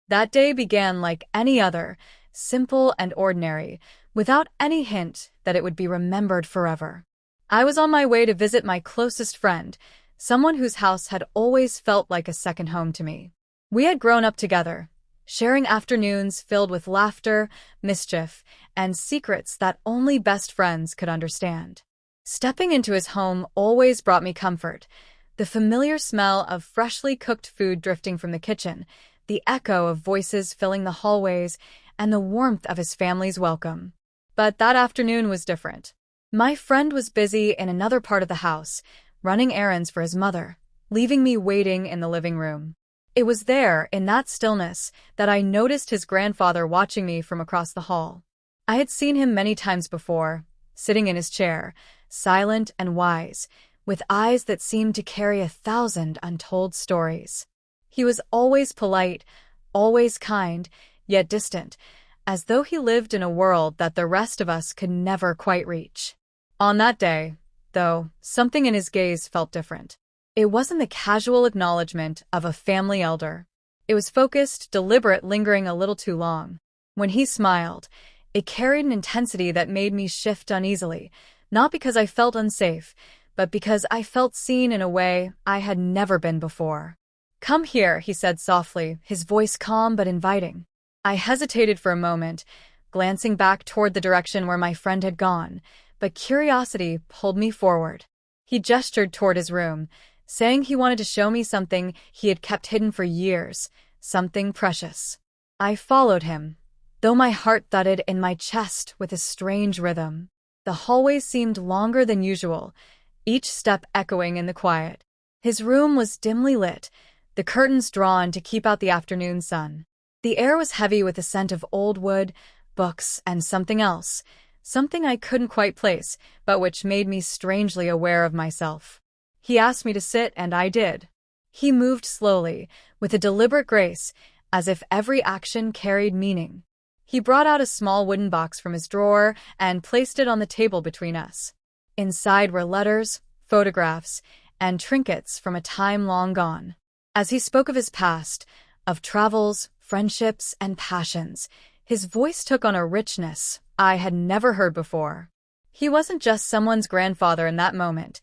That day began like any other, simple and ordinary, without any hint that it would be remembered forever. I was on my way to visit my closest friend, someone whose house had always felt like a second home to me. We had grown up together, sharing afternoons filled with laughter, mischief, and secrets that only best friends could understand. Stepping into his home always brought me comfort, the familiar smell of freshly cooked food drifting from the kitchen, the echo of voices filling the hallways, and the warmth of his family's welcome. But that afternoon was different. My friend was busy in another part of the house, running errands for his mother, leaving me waiting in the living room. It was there, in that stillness, that I noticed his grandfather watching me from across the hall. I had seen him many times before, sitting in his chair, silent and wise, with eyes that seemed to carry 1,000 untold stories. He was always polite, always kind, yet distant, as though he lived in a world that the rest of us could never quite reach. On that day, though, something in his gaze felt different. It wasn't the casual acknowledgement of a family elder. It was focused, deliberate, lingering a little too long. When he smiled, it carried an intensity that made me shift uneasily, not because I felt unsafe, but because I felt seen in a way I had never been before. "Come here," he said softly, his voice calm but inviting. I hesitated for a moment, glancing back toward the direction where my friend had gone, but curiosity pulled me forward. He gestured toward his room, saying he wanted to show me something he had kept hidden for years, something precious. I followed him, though my heart thudded in my chest with a strange rhythm. The hallway seemed longer than usual, each step echoing in the quiet. His room was dimly lit, the curtains drawn to keep out the afternoon sun. The air was heavy with the scent of old wood, books, and something else, something I couldn't quite place, but which made me strangely aware of myself. He asked me to sit, and I did. He moved slowly, with a deliberate grace, as if every action carried meaning. He brought out a small wooden box from his drawer and placed it on the table between us. Inside were letters, photographs, and trinkets from a time long gone. As he spoke of his past, of travels, friendships, and passions, his voice took on a richness I had never heard before. He wasn't just someone's grandfather in that moment.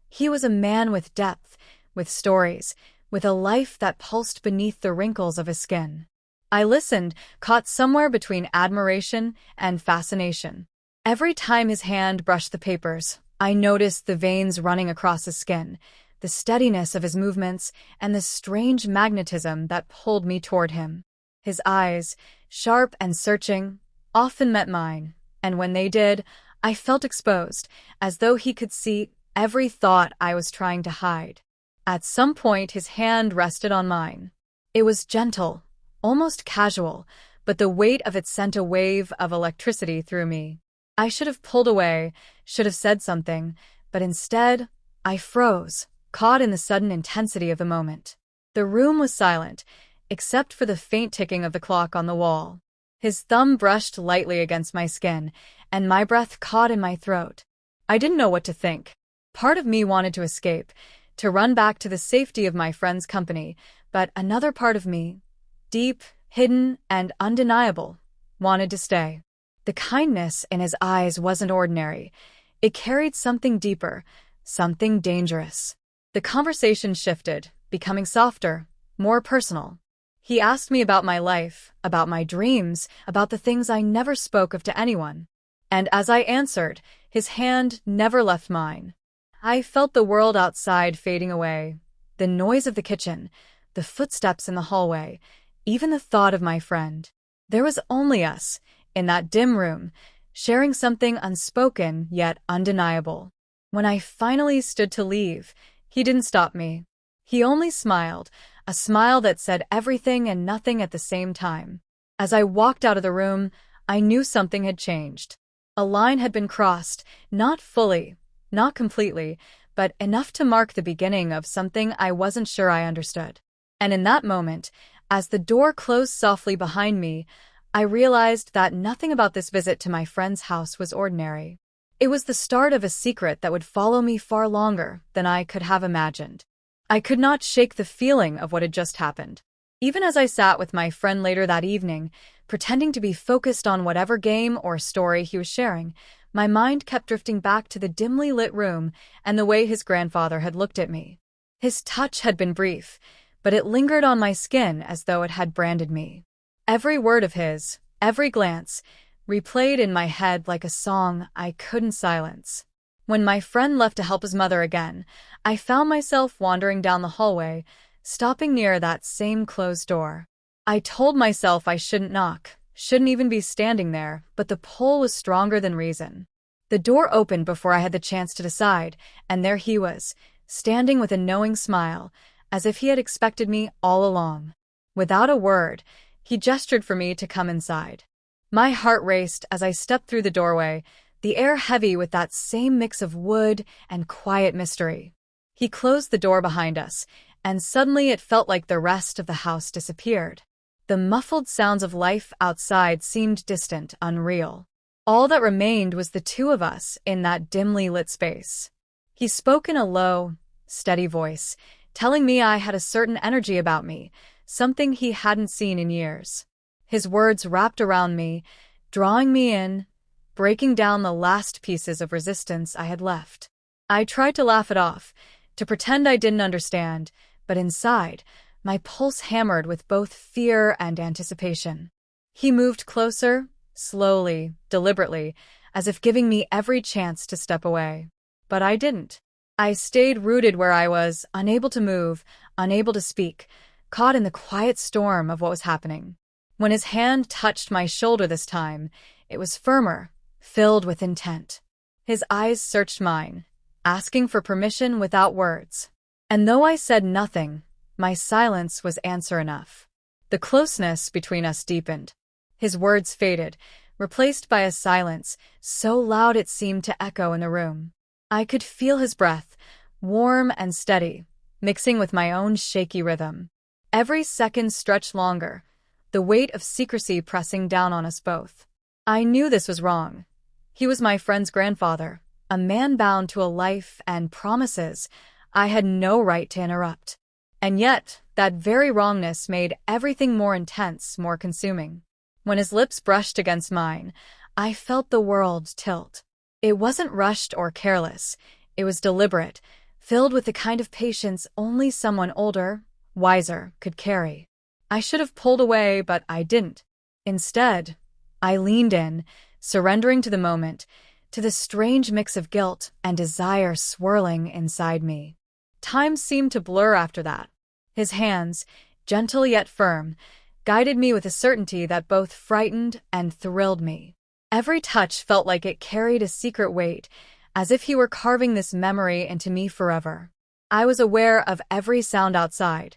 He was a man with depth, with stories, with a life that pulsed beneath the wrinkles of his skin. I listened, caught somewhere between admiration and fascination. Every time his hand brushed the papers, I noticed the veins running across his skin, the steadiness of his movements, and the strange magnetism that pulled me toward him. His eyes, sharp and searching, often met mine, and when they did, I felt exposed, as though he could see every thought I was trying to hide. At some point, his hand rested on mine. It was gentle, almost casual, but the weight of it sent a wave of electricity through me. I should have pulled away, should have said something, but instead, I froze, caught in the sudden intensity of the moment. The room was silent, except for the faint ticking of the clock on the wall. His thumb brushed lightly against my skin, and my breath caught in my throat. I didn't know what to think. Part of me wanted to escape, to run back to the safety of my friend's company, but another part of me, deep, hidden, and undeniable, wanted to stay. The kindness in his eyes wasn't ordinary. It carried something deeper, something dangerous. The conversation shifted, becoming softer, more personal. He asked me about my life, about my dreams, about the things I never spoke of to anyone. And as I answered, his hand never left mine. I felt the world outside fading away, the noise of the kitchen, the footsteps in the hallway, even the thought of my friend. There was only us, in that dim room, sharing something unspoken yet undeniable. When I finally stood to leave, he didn't stop me. He only smiled, a smile that said everything and nothing at the same time. As I walked out of the room, I knew something had changed. A line had been crossed, not fully, not completely, but enough to mark the beginning of something I wasn't sure I understood. And in that moment, as the door closed softly behind me, I realized that nothing about this visit to my friend's house was ordinary. It was the start of a secret that would follow me far longer than I could have imagined. I could not shake the feeling of what had just happened. Even as I sat with my friend later that evening, pretending to be focused on whatever game or story he was sharing, my mind kept drifting back to the dimly lit room and the way his grandfather had looked at me. His touch had been brief, but it lingered on my skin as though it had branded me. Every word of his, every glance, replayed in my head like a song I couldn't silence. When my friend left to help his mother again, I found myself wandering down the hallway, stopping near that same closed door. I told myself I shouldn't knock, shouldn't even be standing there, but the pull was stronger than reason. The door opened before I had the chance to decide, and there he was, standing with a knowing smile, as if he had expected me all along. Without a word, he gestured for me to come inside. My heart raced as I stepped through the doorway, the air heavy with that same mix of wood and quiet mystery. He closed the door behind us, and suddenly it felt like the rest of the house disappeared. The muffled sounds of life outside seemed distant, unreal. All that remained was the two of us in that dimly lit space. He spoke in a low, steady voice, telling me I had a certain energy about me, something he hadn't seen in years. His words wrapped around me, drawing me in, breaking down the last pieces of resistance I had left. I tried to laugh it off, to pretend I didn't understand, but inside, my pulse hammered with both fear and anticipation. He moved closer, slowly, deliberately, as if giving me every chance to step away. But I didn't. I stayed rooted where I was, unable to move, unable to speak, caught in the quiet storm of what was happening. When his hand touched my shoulder this time, it was firmer, filled with intent. His eyes searched mine, asking for permission without words. And though I said nothing, my silence was answer enough. The closeness between us deepened. His words faded, replaced by a silence so loud it seemed to echo in the room. I could feel his breath, warm and steady, mixing with my own shaky rhythm. Every second stretched longer, the weight of secrecy pressing down on us both. I knew this was wrong. He was my friend's grandfather, a man bound to a life and promises I had no right to interrupt. And yet, that very wrongness made everything more intense, more consuming. When his lips brushed against mine, I felt the world tilt. It wasn't rushed or careless. It was deliberate, filled with the kind of patience only someone older, wiser, could carry. I should have pulled away, but I didn't. Instead, I leaned in, surrendering to the moment, to the strange mix of guilt and desire swirling inside me. Time seemed to blur after that. His hands, gentle yet firm, guided me with a certainty that both frightened and thrilled me. Every touch felt like it carried a secret weight, as if he were carving this memory into me forever. I was aware of every sound outside,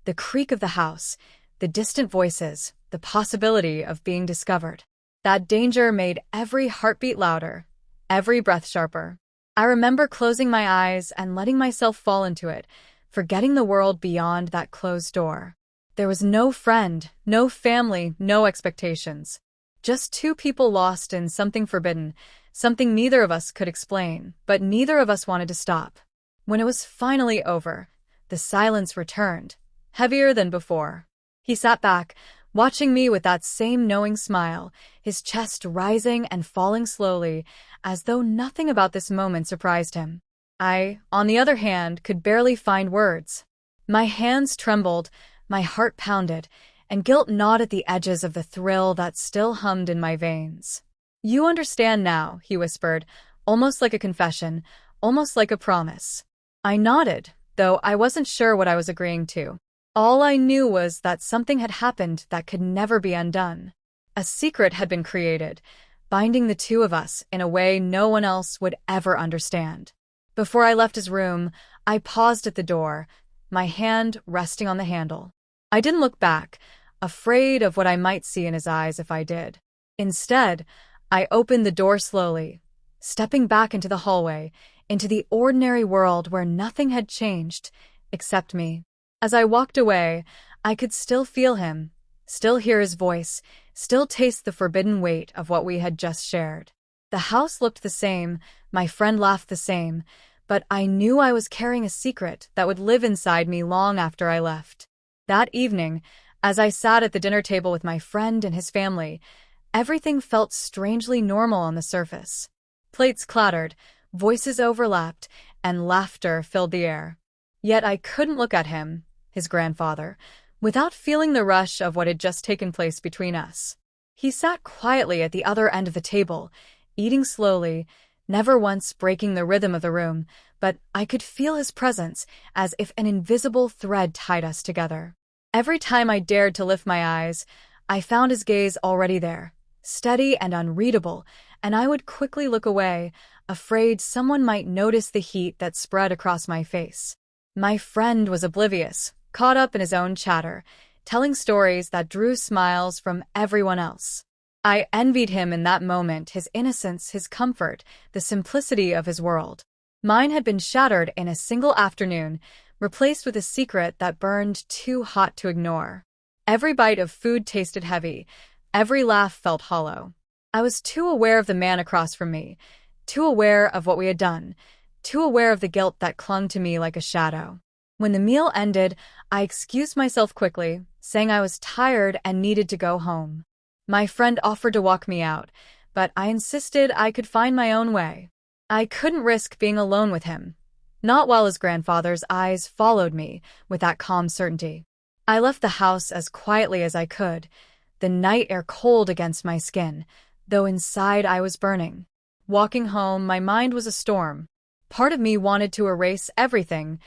the creak of the house, the distant voices, the possibility of being discovered. That danger made every heartbeat louder, every breath sharper. I remember closing my eyes and letting myself fall into it, forgetting the world beyond that closed door. There was no friend, no family, no expectations. Just two people lost in something forbidden, something neither of us could explain, but neither of us wanted to stop. When it was finally over, the silence returned, heavier than before. He sat back, watching me with that same knowing smile, his chest rising and falling slowly, as though nothing about this moment surprised him. I, on the other hand, could barely find words. My hands trembled, my heart pounded, and guilt gnawed at the edges of the thrill that still hummed in my veins. "You understand now," he whispered, almost like a confession, almost like a promise. I nodded, though I wasn't sure what I was agreeing to. All I knew was that something had happened that could never be undone. A secret had been created, binding the two of us in a way no one else would ever understand. Before I left his room, I paused at the door, my hand resting on the handle. I didn't look back, afraid of what I might see in his eyes if I did. Instead, I opened the door slowly, stepping back into the hallway, into the ordinary world where nothing had changed, except me. As I walked away, I could still feel him, still hear his voice, still taste the forbidden weight of what we had just shared. The house looked the same, my friend laughed the same, but I knew I was carrying a secret that would live inside me long after I left. That evening, As I sat at the dinner table with my friend and his family, everything felt strangely normal on the surface. Plates clattered, voices overlapped, and laughter filled the air. Yet I couldn't look at him, his grandfather, without feeling the rush of what had just taken place between us. He sat quietly at the other end of the table, eating slowly, never once breaking the rhythm of the room, but I could feel his presence as if an invisible thread tied us together. Every time I dared to lift my eyes, I found his gaze already there, steady and unreadable, and I would quickly look away, afraid someone might notice the heat that spread across my face. My friend was oblivious, caught up in his own chatter, telling stories that drew smiles from everyone else. I envied him in that moment, his innocence, his comfort, the simplicity of his world. Mine had been shattered in a single afternoon, replaced with a secret that burned too hot to ignore. Every bite of food tasted heavy, every laugh felt hollow. I was too aware of the man across from me, too aware of what we had done, too aware of the guilt that clung to me like a shadow. When the meal ended, I excused myself quickly, saying I was tired and needed to go home. My friend offered to walk me out, but I insisted I could find my own way. I couldn't risk being alone with him, not while his grandfather's eyes followed me with that calm certainty. I left the house as quietly as I could, the night air cold against my skin, though inside I was burning. Walking home, my mind was a storm. Part of me wanted to erase everything,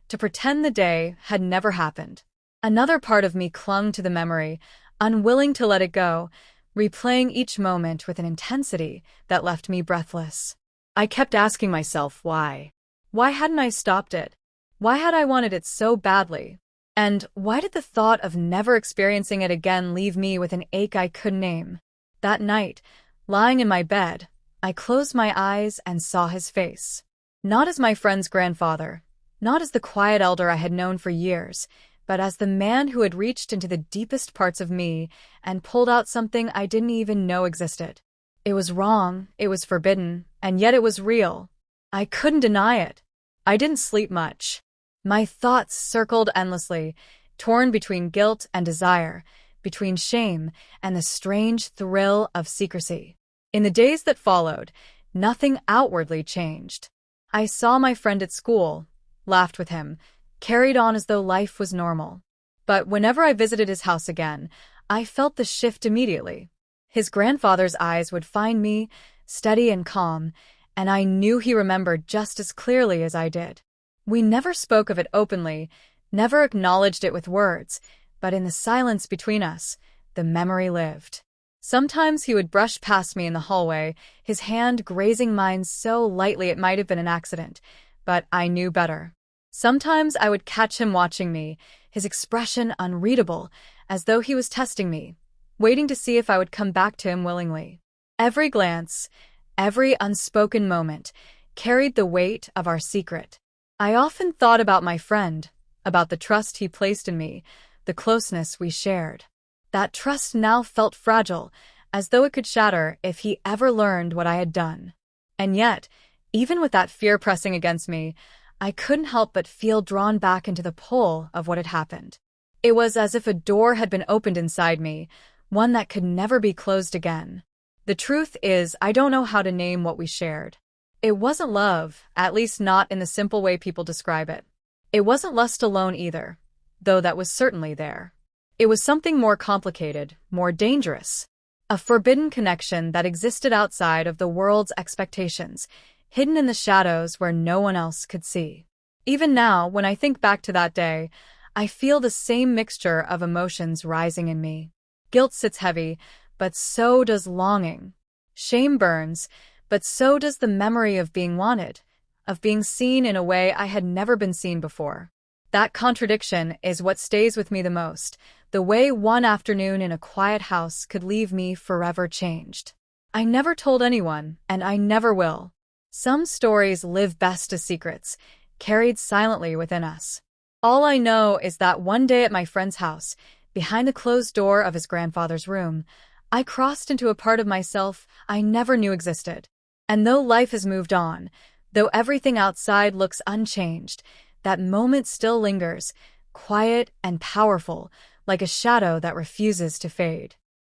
to pretend the day had never happened. Another part of me clung to the memory, unwilling to let it go, replaying each moment with an intensity that left me breathless. I kept asking myself why. Why hadn't I stopped it? Why had I wanted it so badly? And why did the thought of never experiencing it again leave me with an ache I couldn't name? That night, lying in my bed, I closed my eyes and saw his face. Not as my friend's grandfather, not as the quiet elder I had known for years, but as the man who had reached into the deepest parts of me and pulled out something I didn't even know existed. It was wrong, it was forbidden, and yet it was real. I couldn't deny it. I didn't sleep much. My thoughts circled endlessly, torn between guilt and desire, between shame and the strange thrill of secrecy. In the days that followed, nothing outwardly changed. I saw my friend at school, laughed with him, carried on as though life was normal. But whenever I visited his house again, I felt the shift immediately. His grandfather's eyes would find me, steady and calm, and I knew he remembered just as clearly as I did. We never spoke of it openly, never acknowledged it with words, but in the silence between us, the memory lived. Sometimes he would brush past me in the hallway, his hand grazing mine so lightly it might have been an accident, but I knew better. Sometimes I would catch him watching me, his expression unreadable, as though he was testing me, waiting to see if I would come back to him willingly. Every glance, every unspoken moment, carried the weight of our secret. I often thought about my friend, about the trust he placed in me, the closeness we shared. That trust now felt fragile, as though it could shatter if he ever learned what I had done. And yet, even with that fear pressing against me, I couldn't help but feel drawn back into the pull of what had happened. It was as if a door had been opened inside me, one that could never be closed again. The truth is, I don't know how to name what we shared. It wasn't love, at least not in the simple way people describe it. It wasn't lust alone either, though that was certainly there. It was something more complicated, more dangerous. A forbidden connection that existed outside of the world's expectations, hidden in the shadows where no one else could see. Even now, when I think back to that day, I feel the same mixture of emotions rising in me. Guilt sits heavy, but so does longing. Shame burns, but so does the memory of being wanted, of being seen in a way I had never been seen before. That contradiction is what stays with me the most, the way one afternoon in a quiet house could leave me forever changed. I never told anyone, and I never will. Some stories live best as secrets, carried silently within us. All I know is that one day at my friend's house, behind the closed door of his grandfather's room, I crossed into a part of myself I never knew existed. And though life has moved on, though everything outside looks unchanged, that moment still lingers, quiet and powerful, like a shadow that refuses to fade.